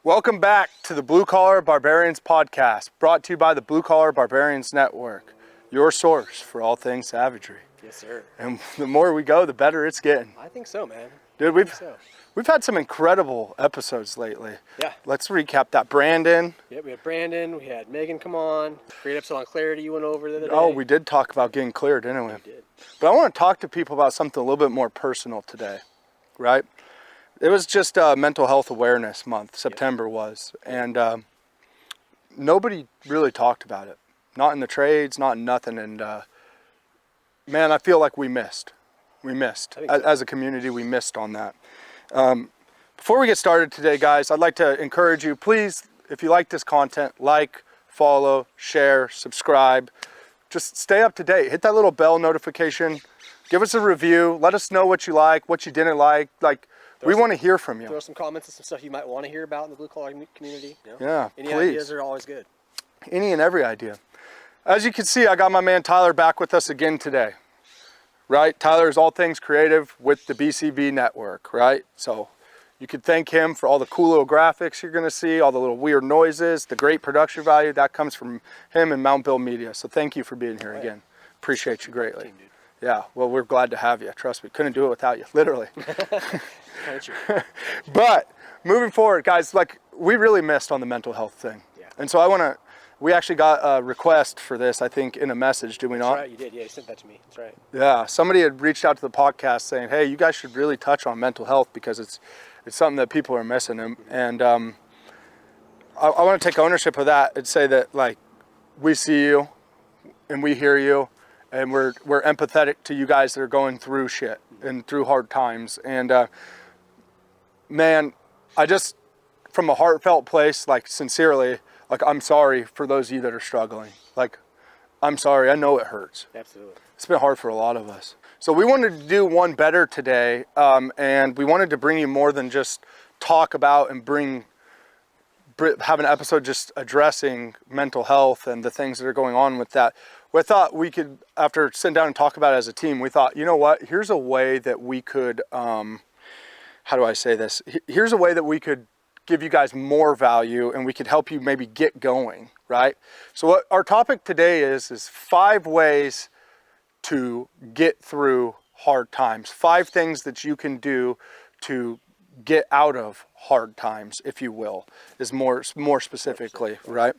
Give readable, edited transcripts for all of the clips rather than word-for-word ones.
Welcome back to the Blue Collar Barbarians podcast, brought to you by the Blue Collar Barbarians Network, your source for all things savagery. Yes, sir. And the more we go, the better it's getting. I think so, man. Dude, we've had some incredible episodes lately. Yeah. Let's recap that. Brandon. Yeah, we had Brandon. We had Megan come on. Great episode on clarity you went over the other day. Oh, we did talk about getting clear, didn't we? We did. But I want to talk to people about something a little bit more personal today, right? It was just Mental Health Awareness Month, September was, and nobody really talked about it. Not in the trades, not in nothing, and man, I feel like we missed. We missed. As a community, we missed on that. Before we get started today, guys, I'd like to encourage you, please, if you like this content, like, follow, share, subscribe. Just stay up to date. Hit that little bell notification. Give us a review. Let us know what you like, what you didn't like. We want to hear from you. Throw some comments and some stuff you might want to hear about in the blue collar community. You know? Yeah, Any please. ideas are always good. Any and every idea. As you can see, I got my man Tyler back with us again today. Right? Tyler is all things creative with the BCB network, right? So you could thank him for all the cool little graphics you're going to see, all the little weird noises, the great production value that comes from him and Mount Bill Media. So thank you for being here again. Appreciate you greatly. Team, dude. Yeah, well, we're glad to have you. Trust me, couldn't do it without you, literally. Kind of true. But moving forward, guys, we really missed on the mental health thing. Yeah. And so we actually got a request for this, I think, in a message, did we not? That's right, you did. Yeah, you sent that to me. That's right. Yeah, somebody had reached out to the podcast saying, hey, you guys should really touch on mental health because it's something that people are missing. And I want to take ownership of that and say that, we see you and we hear you. And we're empathetic to you guys that are going through shit and through hard times. And man, I just, from a heartfelt place, sincerely, I'm sorry for those of you that are struggling. I'm sorry, I know it hurts. Absolutely. It's been hard for a lot of us. So we wanted to do one better today, and we wanted to bring you more than just talk about and have an episode just addressing mental health and the things that are going on with that. We thought we could, after sitting down and talk about it as a team, we thought, you know what, here's a way that we could, how do I say this? Here's a way that we could give you guys more value and we could help you maybe get going, right? So what our topic today is 5 ways to get through hard times. 5 things that you can do to get out of hard times, if you will, is more specifically, right?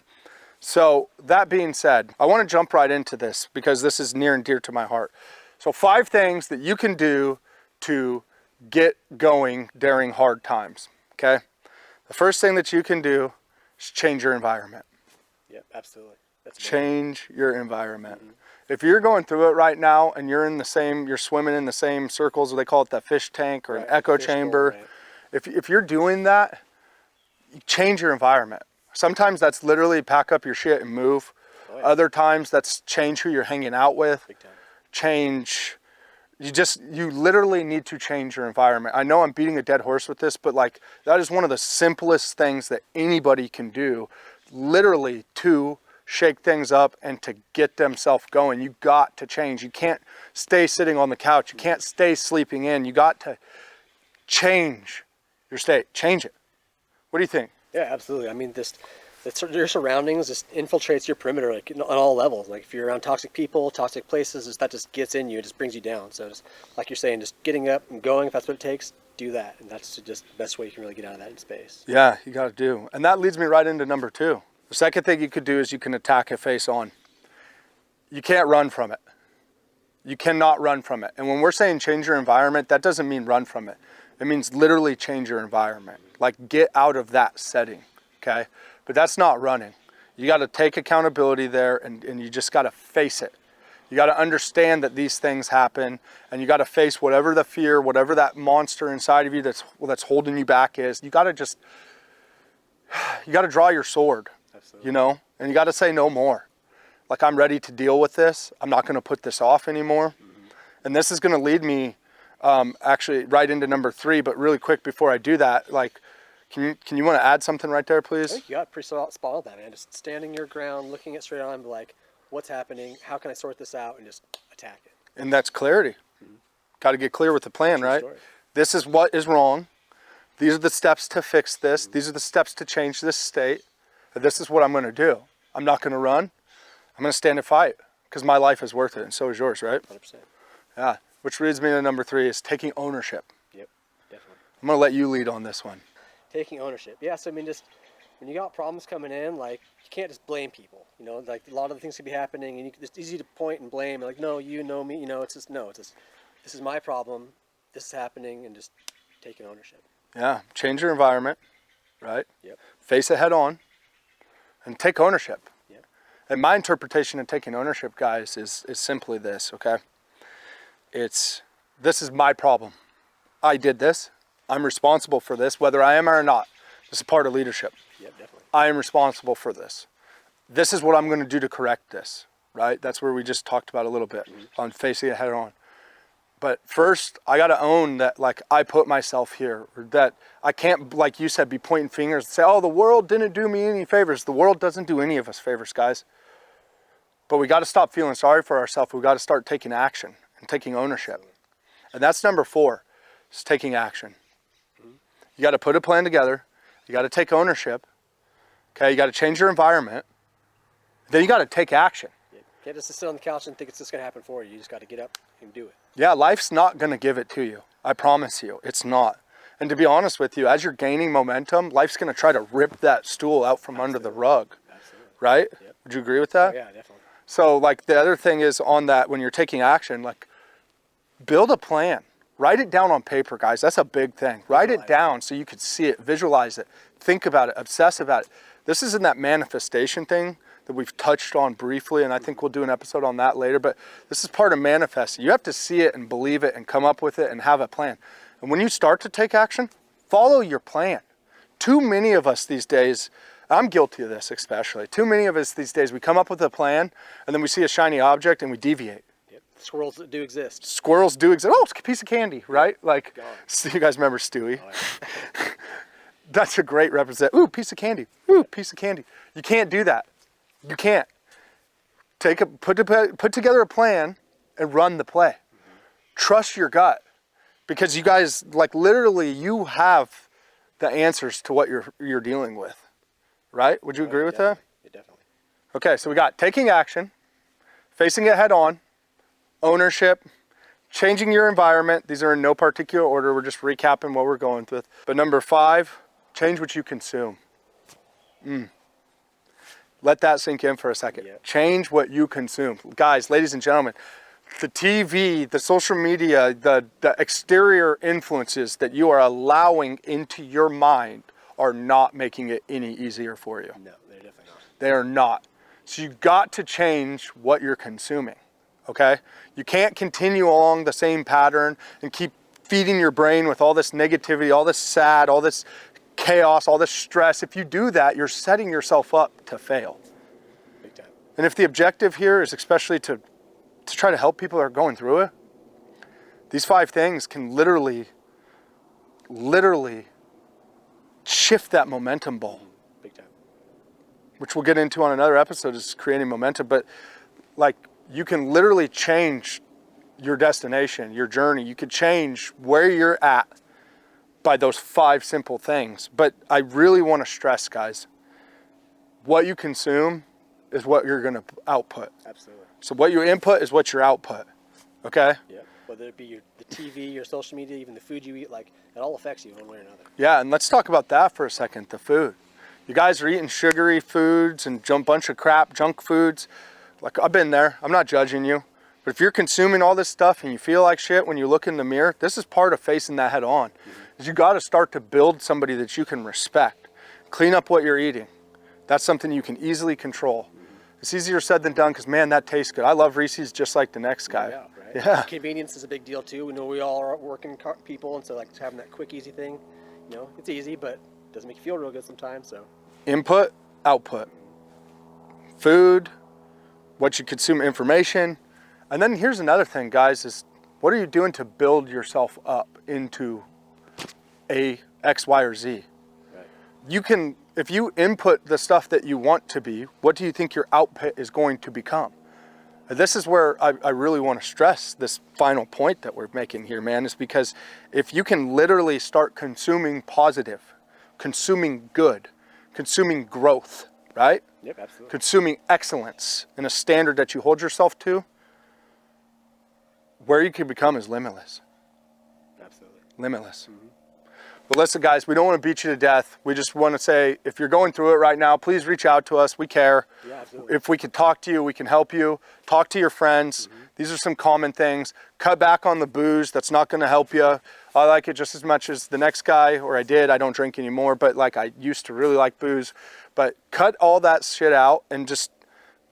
So that being said, I want to jump right into this because this is near and dear to my heart. So 5 things that you can do to get going during hard times, okay? The first thing that you can do is change your environment. Yep, absolutely. Change your environment. Mm-hmm. If you're going through it right now and you're swimming in the same circles, they call it that fish tank or an echo chamber. Bowl, right. If you're doing that, change your environment. Sometimes that's literally pack up your shit and move. Oh, yeah. Other times that's change who you're hanging out with. Big time. Change. You literally need to change your environment. I know I'm beating a dead horse with this, but that is one of the simplest things that anybody can do, literally to shake things up and to get themselves going. You got to change. You can't stay sitting on the couch. You can't stay sleeping in. You got to change your state. Change it. What do you think? Yeah, absolutely. I mean, your surroundings just infiltrates your perimeter, on all levels. If you're around toxic people, toxic places, that just gets in you. It just brings you down. So just like you're saying, just getting up and going, if that's what it takes, do that. And that's just the best way you can really get out of that in space. Yeah, you got to do. And that leads me right into number 2. The second thing you could do is you can attack it face on. You can't run from it. You cannot run from it. And when we're saying change your environment, that doesn't mean run from it. It means literally change your environment. Get out of that setting, okay? But that's not running. You got to take accountability there and you just got to face it. You got to understand that these things happen and you got to face whatever the fear, whatever that monster inside of you that's holding you back is. You got to draw your sword. Absolutely. And you got to say no more. I'm ready to deal with this. I'm not going to put this off anymore. Mm-hmm. And this is going to lead me actually right into number 3, but really quick before I do that, can you want to add something right there, please? I think you got pretty spot on that, man. Just standing your ground, looking it straight on, what's happening? How can I sort this out? And just attack it. And that's clarity. Mm-hmm. Got to get clear with the plan, right? Story. This is what is wrong. These are the steps to fix this. These are the steps to change this state. This is what I'm going to do. I'm not going to run. I'm going to stand and fight because my life is worth it, and so is yours, right? 100%. Yeah. Which leads me to number 3 is taking ownership. Yep, definitely. I'm going to let you lead on this one. Taking ownership. Yeah, so I mean, just when you got problems coming in, like, you can't just blame people. You know, like, a lot of the things could be happening, and it's easy to point and blame. Like, no, you know me. You know, it's just, no, it's just, this is my problem. This is happening, and just taking ownership. Yeah. Change your environment, right? Yep. Face it head on and take ownership. Yep. And my interpretation of taking ownership, guys, is simply this, okay? This is my problem. I did this. I'm responsible for this, whether I am or not. This is part of leadership. Yep, definitely. I am responsible for this. This is what I'm going to do to correct this, right? That's where we just talked about a little bit on facing it head on. But first, I got to own that, like, I put myself here, or that I can't, like you said, be pointing fingers and say, oh, the world didn't do me any favors. The world doesn't do any of us favors, guys. But we got to stop feeling sorry for ourselves. We got to start taking action and taking ownership. And that's number 4, is taking action. You got to put a plan together. You got to take ownership. Okay, you got to change your environment. Then you got to take action. You can't just sit on the couch and think it's just going to happen for you. You just got to get up and do it. Yeah, life's not going to give it to you. I promise you, it's not. And to be honest with you, as you're gaining momentum, life's going to try to rip that stool out from under the rug. Absolutely. Right? Yep. Would you agree with that? Oh, yeah, definitely. So, like, the other thing is on that, when you're taking action, like, build a plan. Write it down on paper, guys. That's a big thing. Write it down so you could see it, visualize it, think about it, obsess about it. This isn't that manifestation thing that we've touched on briefly, and I think we'll do an episode on that later, but this is part of manifesting. You have to see it and believe it and come up with it and have a plan. And when you start to take action, follow your plan. Too many of us these days, I'm guilty of this especially, too many of us these days, we come up with a plan and then we see a shiny object and we deviate. Squirrels that do exist. Squirrels do exist. Oh, it's a piece of candy, right? Like, God. you guys remember Stewie? Oh, yeah. That's a great represent. Ooh, piece of candy. Ooh, piece of candy. You can't do that. You can't. Put together a plan and run the play. Trust your gut, because you guys, like, literally, you have the answers to what you're dealing with, right? Would you agree with that? Yeah, definitely. Okay, so we got taking action, facing it head on, ownership, changing your environment. These are in no particular order. We're just recapping what we're going with. But number 5, change what you consume. Let that sink in for a second. Yeah. Change what you consume. Guys, ladies and gentlemen, the TV, the social media, the exterior influences that you are allowing into your mind are not making it any easier for you. No, they're definitely not. They are not. So you've got to change what you're consuming. Okay? You can't continue along the same pattern and keep feeding your brain with all this negativity, all this sad, all this chaos, all this stress. If you do that, you're setting yourself up to fail. Big time. And if the objective here is especially to try to help people that are going through it, these 5 things can literally shift that momentum ball. Big time. Which we'll get into on another episode, is creating momentum. But, like, you can literally change your destination, your journey. You could change where you're at by those 5 simple things. But I really want to stress, guys, what you consume is what you're going to output. Absolutely. So what you input is what your output. Okay? Yeah. Whether it be the TV, your social media, even the food you eat, like, it all affects you one way or another. Yeah, and let's talk about that for a second, the food. You guys are eating sugary foods and a bunch of crap, junk foods. Like, I've been there. I'm not judging you. But if you're consuming all this stuff and you feel like shit when you look in the mirror, this is part of facing that head on. Is you got to start to build somebody that you can respect. Clean up what you're eating. That's something you can easily control. It's easier said than done because, man, that tastes good. I love Reese's just like the next guy. Yeah, right. Yeah. Convenience is a big deal too. We know we all are working people, and so, like, having that quick, easy thing, you know, it's easy, but it doesn't make you feel real good sometimes. So Input, output. Food, what you consume, information. And then here's another thing, guys, is what are you doing to build yourself up into a X, Y, or Z? right. You can, if you input the stuff that you want to be, what do you think your output is going to become? This is where I really want to stress this final point that we're making here, man, is because if you can literally start consuming positive, consuming good, consuming growth, right? Yep, absolutely. Consuming excellence in a standard that you hold yourself to, where you can become is limitless. Absolutely. Limitless. But listen, guys, we don't want to beat you to death. We just want to say, if you're going through it right now, please reach out to us. We care. Yeah, absolutely. If we can talk to you, we can help you. Talk to your friends. These are some common things. Cut back on the booze. That's not going to help you. I like it just as much as the next guy, or I did. I don't drink anymore, but like I used to really like booze. But cut all that shit out and just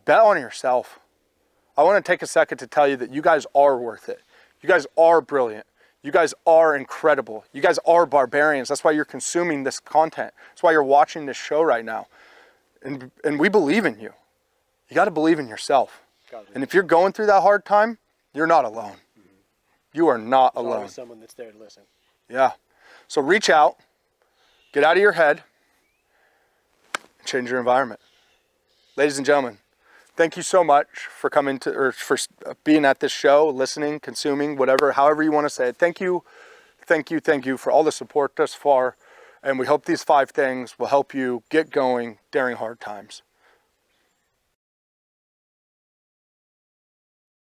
bet on yourself. I want to take a second to tell you that you guys are worth it. You guys are brilliant. You guys are incredible. You guys are barbarians. That's why you're consuming this content. That's why you're watching this show right now. And we believe in you. You got to believe in yourself. And if you're going through that hard time, you're not alone. You are not There's alone. always someone that's there to listen. Yeah. So reach out, get out of your head, and change your environment. Ladies and gentlemen, thank you so much for coming to, or for being at this show, listening, consuming, whatever, however you want to say it. Thank you for all the support thus far. And we hope these 5 things will help you get going during hard times.